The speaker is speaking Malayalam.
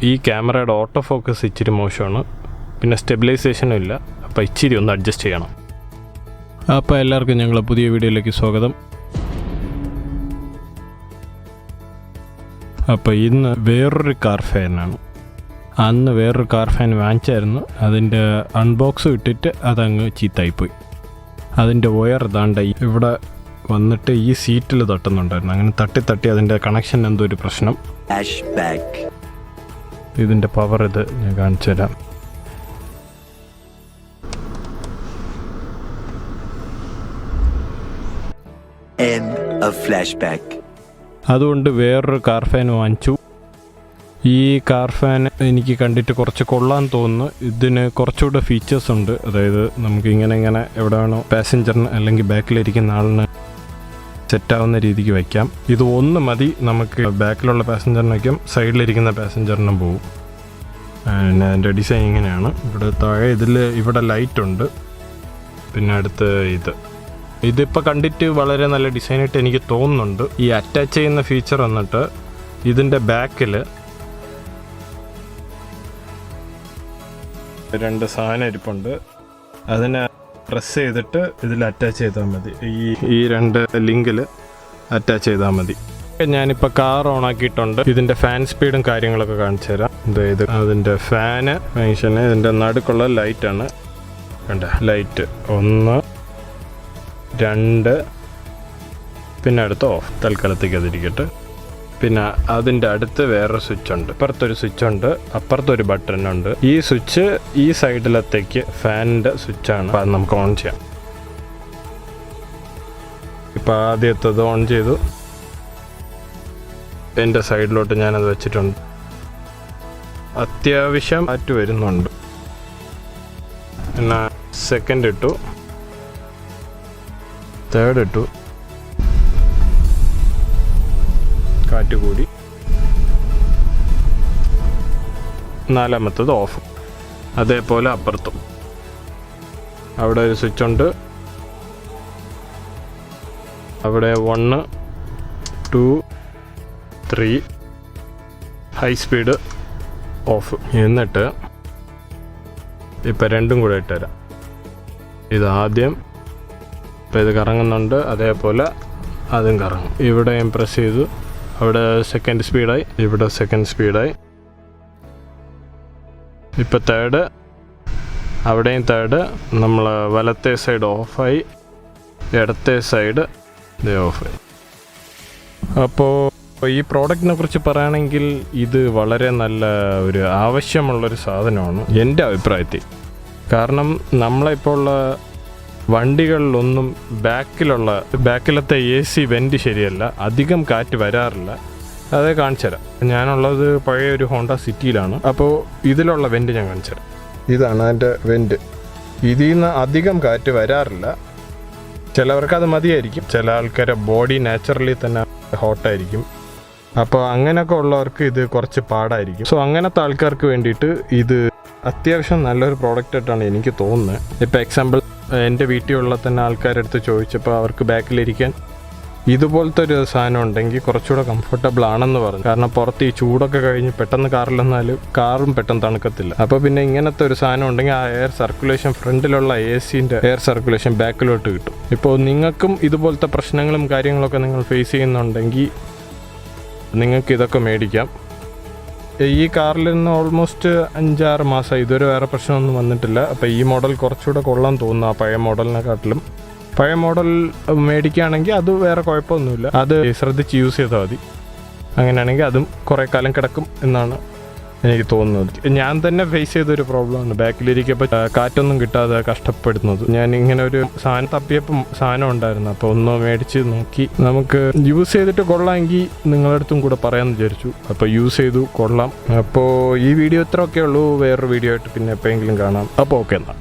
ഈ ക്യാമറയുടെ ഓട്ടോ ഫോക്കസ് ഇച്ചിരി മോശമാണ്, പിന്നെ സ്റ്റെബിലൈസേഷനും ഇല്ല. അപ്പോൾ ഇച്ചിരി ഒന്ന് അഡ്ജസ്റ്റ് ചെയ്യണം. അപ്പോൾ എല്ലാവർക്കും ഞങ്ങളെ പുതിയ വീഡിയോയിലേക്ക് സ്വാഗതം. അപ്പോൾ ഇന്ന് വേറൊരു കാർ ഫാനാണ്. അന്ന് വേറൊരു കാർ ഫാൻ വാങ്ങിച്ചായിരുന്നു. അതിൻ്റെ അൺബോക്സ് ഇട്ടിട്ട് അതങ്ങ് ചീത്തായിപ്പോയി. അതിൻ്റെ വയർ ദാണ്ട ഇവിടെ വന്നിട്ട് ഈ സീറ്റിൽ തട്ടുന്നുണ്ടായിരുന്നു. അങ്ങനെ തട്ടി അതിൻ്റെ കണക്ഷൻ എന്തോ ഒരു പ്രശ്നം. ഇതിൻ്റെ പവർ ഇത് ഞാൻ കാണിച്ചു തരാം. അതുകൊണ്ട് വേറൊരു കാർ ഫാൻ വാങ്ങിച്ചു. ഈ കാർ ഫാൻ എനിക്ക് കണ്ടിട്ട് കുറച്ച് കൊള്ളാൻ തോന്നുന്നു. ഇതിന് കുറച്ചുകൂടെ ഫീച്ചേഴ്സ് ഉണ്ട്. അതായത് നമുക്ക് ഇങ്ങനെ എവിടെ വേണോ പാസഞ്ചറിന് അല്ലെങ്കിൽ ബാക്കിലിരിക്കുന്ന ആളിന് സെറ്റാവുന്ന രീതിക്ക് വയ്ക്കാം. ഇത് ഒന്ന് മതി. നമുക്ക് ബാക്കിലുള്ള പാസഞ്ചറിന് വയ്ക്കാം, സൈഡിലിരിക്കുന്ന പാസഞ്ചറിനും പോകും. പിന്നെ അതിൻ്റെ ഡിസൈൻ ഇങ്ങനെയാണ്. ഇവിടെ താഴെ ഇവിടെ ലൈറ്റ് ഉണ്ട്. പിന്നെ അടുത്ത് ഇതിപ്പോൾ കണ്ടിട്ട് വളരെ നല്ല ഡിസൈനായിട്ട് എനിക്ക് തോന്നുന്നുണ്ട്. ഈ അറ്റാച്ച് ചെയ്യുന്ന ഫീച്ചർ വന്നിട്ട് ഇതിൻ്റെ ബാക്കിൽ 2 സാധനം ഇരിപ്പുണ്ട്. അതിനെ പ്രസ് ചെയ്തിട്ട് ഇതിൽ അറ്റാച്ച് ചെയ്താൽ മതി. ഈ 2 ലിങ്കിൽ അറ്റാച്ച് ചെയ്താൽ മതി. ഞാനിപ്പോൾ കാർ ഓൺ ആക്കിയിട്ടുണ്ട്. ഇതിൻ്റെ ഫാൻ സ്പീഡും കാര്യങ്ങളൊക്കെ കാണിച്ചു തരാം. ഇത് അതിൻ്റെ ഫാന് ഫങ്ഷന് ഇതിൻ്റെ നടുക്കുള്ള ലൈറ്റാണ്. കണ്ട ലൈറ്റ് 1 2, പിന്നെ അടുത്ത് ഓഫ്. തൽക്കാലത്തേക്ക് അതിരിക്കട്ടെ. പിന്നെ അതിൻ്റെ അടുത്ത് വേറെ സ്വിച്ച് ഉണ്ട്. ഇപ്പുറത്തൊരു സ്വിച്ച് ഉണ്ട്, അപ്പുറത്തൊരു ബട്ടൺ ഉണ്ട്. ഈ സ്വിച്ച് ഈ സൈഡിലത്തേക്ക് ഫാനിൻ്റെ സ്വിച്ചാണ്. അപ്പം അത് നമുക്ക് ഓൺ ചെയ്യാം. ഇപ്പം ആദ്യത്തത് ഓൺ ചെയ്തു. എൻ്റെ സൈഡിലോട്ട് ഞാനത് വെച്ചിട്ടുണ്ട്. അത്യാവശ്യം കാറ്റ് വരുന്നുണ്ട്. പിന്നെ സെക്കൻഡ് ഇട്ടു, തേർഡ് ഇട്ടു, കാറ്റ് കൂടി, 4ാമത്തത് ഓഫ്. അതേപോലെ അപ്പുറത്തും അവിടെ ഒരു സ്വിച്ച് ഉണ്ട്. അവിടെ 1 2 3 ഹൈ സ്പീഡ് ഓഫ്. എന്നിട്ട് ഇപ്പം 2ഉം കൂടെ ഇട്ടുതരാം. ഇതാദ്യം ഇപ്പം ഇത് കറങ്ങുന്നുണ്ട്, അതേപോലെ അതും കറങ്ങും. ഇവിടെ ഞാൻ പ്രസ് ചെയ്തു, അവിടെ സെക്കൻഡ് സ്പീഡായി, ഇവിടെ സെക്കൻഡ് സ്പീഡായി. ഇപ്പം തേർഡ്, അവിടെയും തേർഡ്. നമ്മൾ വലത്തെ സൈഡ് ഓഫായി, ഇടത്തെ സൈഡ് ഓഫായി. അപ്പോൾ ഈ പ്രോഡക്റ്റിനെ കുറിച്ച് പറയുകയാണെങ്കിൽ ഇത് വളരെ നല്ല ഒരു ആവശ്യമുള്ളൊരു സാധനമാണ് എൻ്റെ അഭിപ്രായത്തിൽ. കാരണം നമ്മളിപ്പോൾ ഉള്ള വണ്ടികളിലൊന്നും ബാക്കിലത്തെ AC വെൻറ്റ് ശരിയല്ല, അധികം കാറ്റ് വരാറില്ല. അതേ കാണിച്ചു തരാം. ഞാനുള്ളത് പഴയ ഒരു ഹോണ്ട സിറ്റിയിലാണ്. അപ്പോൾ ഇതിലുള്ള വെൻറ്റ് ഞാൻ കാണിച്ചു തരാം. ഇതാണ് അതിൻ്റെ വെൻറ്റ്. ഇതിൽ നിന്ന് അധികം കാറ്റ് വരാറില്ല. ചിലവർക്ക് അത് മതിയായിരിക്കും. ചില ആൾക്കാരുടെ ബോഡി നാച്ചുറലി തന്നെ ഹോട്ടായിരിക്കും. അപ്പോൾ അങ്ങനെയൊക്കെ ഉള്ളവർക്ക് ഇത് കുറച്ച് പാടായിരിക്കും. സോ അങ്ങനത്തെ ആൾക്കാർക്ക് വേണ്ടിയിട്ട് ഇത് അത്യാവശ്യം നല്ലൊരു പ്രോഡക്റ്റായിട്ടാണ് എനിക്ക് തോന്നുന്നത്. ഇപ്പോൾ എക്സാമ്പിൾ എൻ്റെ വീട്ടിലുള്ള തന്നെ ആൾക്കാരെടുത്ത് ചോദിച്ചപ്പോൾ അവർക്ക് ബാക്കിലിരിക്കാൻ ഇതുപോലത്തെ ഒരു സാധനം ഉണ്ടെങ്കിൽ കുറച്ചുകൂടെ കംഫർട്ടബിൾ ആണെന്ന് പറഞ്ഞു. കാരണം പുറത്ത് ഈ ചൂടൊക്കെ കഴിഞ്ഞ് പെട്ടെന്ന് കാറിലെന്നാലും കാറും പെട്ടെന്ന് തണുക്കത്തില്ല. അപ്പോൾ പിന്നെ ഇങ്ങനത്തെ ഒരു സാധനം ഉണ്ടെങ്കിൽ ആ എയർ സർക്കുലേഷൻ, ഫ്രണ്ടിലുള്ള ACൻ്റെ എയർ സർക്കുലേഷൻ ബാക്കിലോട്ട് കിട്ടും. ഇപ്പോൾ നിങ്ങൾക്കും ഇതുപോലത്തെ പ്രശ്നങ്ങളും കാര്യങ്ങളൊക്കെ നിങ്ങൾ ഫേസ് ചെയ്യുന്നുണ്ടെങ്കിൽ നിങ്ങൾക്ക് ഇതൊക്കെ മേടിക്കാം. ഈ കാറിൽ നിന്ന് ഓൾമോസ്റ്റ് 5-6 മാസം ഇതുവരെ വേറെ പ്രശ്നമൊന്നും വന്നിട്ടില്ല. അപ്പോൾ ഈ മോഡൽ കുറച്ചുകൂടെ കൊള്ളാൻ തോന്നുന്നു ആ പഴയ മോഡലിനെക്കാട്ടിലും. പഴയ മോഡൽ മേടിക്കുകയാണെങ്കിൽ അത് വേറെ കുഴപ്പമൊന്നുമില്ല. അത് ശ്രദ്ധിച്ച് യൂസ് ചെയ്താൽ മതി. അങ്ങനെയാണെങ്കിൽ അതും കുറേ കാലം കിടക്കും എന്നാണ് എനിക്ക് തോന്നുന്നത്. ഞാൻ തന്നെ ഫേസ് ചെയ്തൊരു പ്രോബ്ലമാണ് ബാക്കിലിരിക്കുമ്പോൾ കാറ്റൊന്നും കിട്ടാതെ കഷ്ടപ്പെടുന്നത്. ഞാൻ ഇങ്ങനെ ഒരു സാധനം തപ്പിയപ്പം സാധനം ഉണ്ടായിരുന്നു. അപ്പോൾ ഒന്ന് മേടിച്ച് നോക്കി, നമുക്ക് യൂസ് ചെയ്തിട്ട് കൊള്ളാമെങ്കിൽ നിങ്ങളുടെ അടുത്തും കൂടെ പറയാമെന്ന് വിചാരിച്ചു. അപ്പോൾ യൂസ് ചെയ്തു, കൊള്ളാം. അപ്പോൾ ഈ വീഡിയോ ഇത്രയൊക്കെ ഉള്ളൂ. വേറൊരു വീഡിയോ ആയിട്ട് പിന്നെ എപ്പോഴെങ്കിലും കാണാം. അപ്പോൾ ഓക്കെ എന്നാൽ.